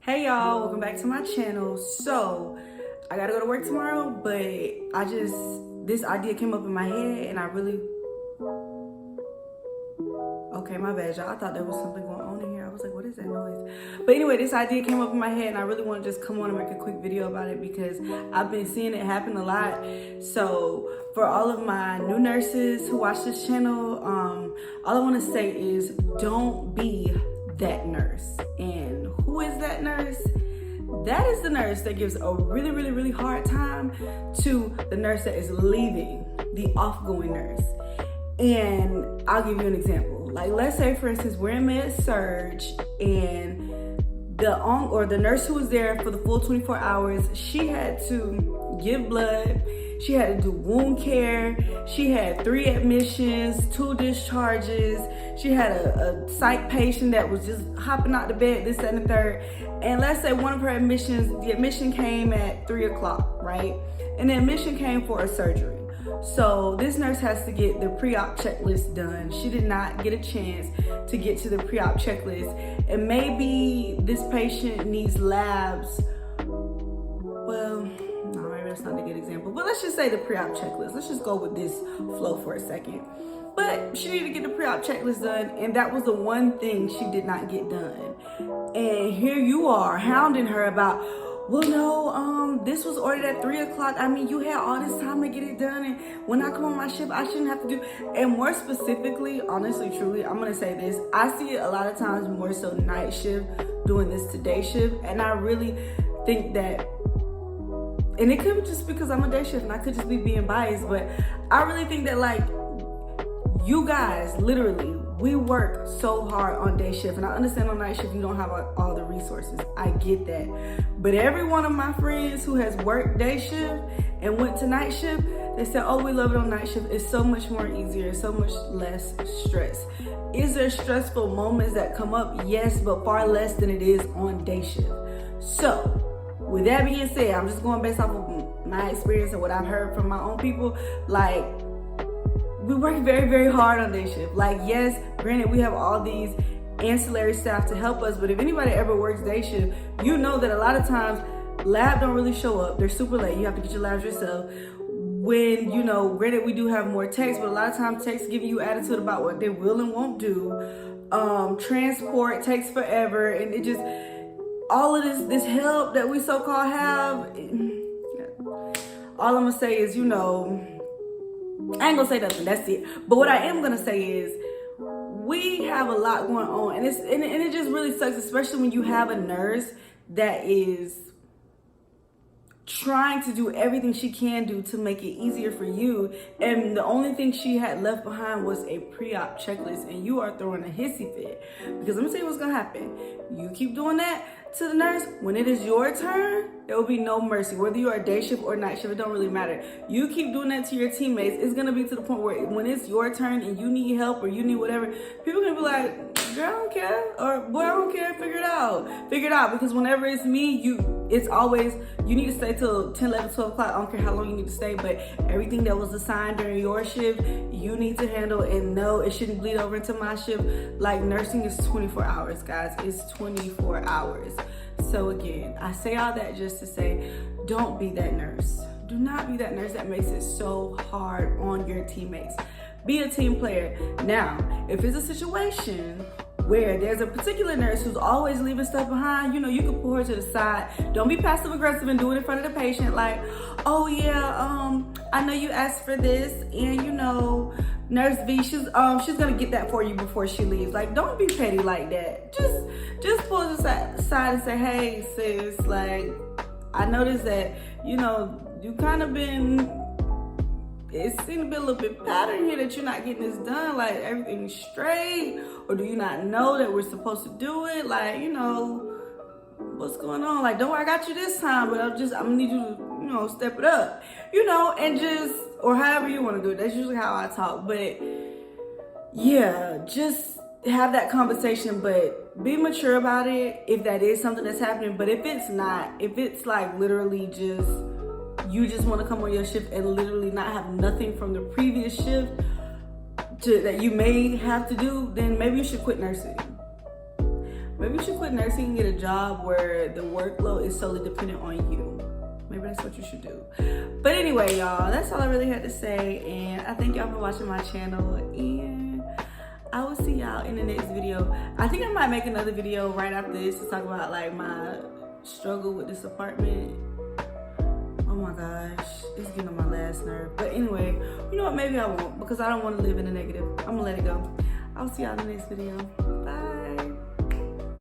Hey y'all, welcome back to my channel. So I gotta go to work tomorrow, but this idea came up in my head and okay, my bad y'all. I thought there was something going on in here. I was like, what is that noise? But anyway, this idea came up in my head and I really want to just come on and make a quick video about it because I've been seeing it happen a lot. So for all of my new nurses who watch this channel, all I want to say is don't be that nurse. And who is that nurse? That is the nurse that gives a really hard time to the nurse that is leaving, the off-going nurse. And I'll give you an example. Like, let's say for instance, we're in med-surg and the nurse who was there for the full 24 hours, she had to give blood, she had to do wound care, she had 3 admissions, 2 discharges, she had a psych patient that was just hopping out the bed, this, that, and the third. And let's say one of her admissions, the admission came at 3 o'clock, right? And the admission came for a surgery. So this nurse has to get the pre-op checklist done. She did not get a chance to get to the pre-op checklist. And maybe this patient needs labs. Well, no, maybe that's not a good example. But let's just say the pre-op checklist. Let's just go with this flow for a second. But she needed to get the pre-op checklist done, and that was the one thing she did not get done. And here you are hounding her about, well, no, this was ordered at 3 o'clock. I mean, you had all this time to get it done. And when I come on my shift, I shouldn't have to do. And more specifically, honestly, truly, I'm going to say this. I see it a lot of times more so night shift doing this to day shift. And I really think that, and it could be just because I'm a day shift and I could just be being biased, but I really think that, like, you guys, literally, we work so hard on day shift, and I understand on night shift you don't have all the resources. I get that. But every one of my friends who has worked day shift and went to night shift, they said, oh, we love it on night shift. It's so much more easier, so much less stress. Is there stressful moments that come up? Yes, but far less than it is on day shift. So with that being said, I'm just going based off of my experience and what I've heard from my own people. Like, we work very hard on day shift. Like, yes, granted, we have all these ancillary staff to help us, but if anybody ever works day shift, you know that a lot of times lab don't really show up. They're super late. You have to get your labs yourself. When, you know, granted, we do have more techs, but a lot of times techs give you attitude about what they will and won't do. Transport takes forever, and it just, all of this help that we so-called have, all I'm gonna say is, you know, I ain't gonna say nothing, that's it. But what I am gonna say is, we have a lot going on, and it just really sucks, especially when you have a nurse that is trying to do everything she can do to make it easier for you, and the only thing she had left behind was a pre-op checklist, and you are throwing a hissy fit. Because let me tell you what's gonna happen. You keep doing that to the nurse, when it is your turn, there will be no mercy. Whether you are day shift or night shift, it don't really matter. You keep doing that to your teammates, it's gonna be to the point where when it's your turn and you need help or you need whatever, people are gonna be like, girl, I don't care, or boy, I don't care, figure it out. Because whenever it's me, it's always, you need to stay till 10, 11, 12 o'clock. I don't care how long you need to stay, but everything that was assigned during your shift, you need to handle, and no, it shouldn't bleed over into my shift. Like, nursing is 24 hours, guys. It's 24 hours. So again, I say all that just to say, don't be that nurse. Do not be that nurse that makes it so hard on your teammates. Be a team player. Now, if it's a situation where there's a particular nurse who's always leaving stuff behind, you know, you can pull her to the side. Don't be passive aggressive and do it in front of the patient like, oh yeah, I know you asked for this, and you know, Nurse V, she's gonna get that for you before she leaves. Like, don't be petty like that. Just pull her to the side and say, hey sis, like, I noticed that, you know, you kind of been, it seemed to be a little bit pattern here that you're not getting this done. Like, everything's straight, or do you not know that we're supposed to do it? Like, you know, what's going on? Like, don't worry, I got you this time, but I'm gonna need you to, you know, step it up, you know, and just, or however you want to do it. That's usually how I talk. But yeah, just have that conversation, but be mature about it if that is something that's happening. But if it's not, if it's like literally just, you just want to come on your shift and literally not have nothing from the previous shift that you may have to do, then maybe you should quit nursing. Maybe you should quit nursing and get a job where the workload is solely dependent on you. Maybe that's what you should do. But anyway, y'all, that's all I really had to say. And I thank y'all for watching my channel. And I will see y'all in the next video. I think I might make another video right after this to talk about like my struggle with this apartment. Oh my gosh, it's getting on my last nerve. But anyway, you know what? Maybe I won't, because I don't want to live in the negative. I'm gonna let it go. I'll see y'all in the next video. Bye.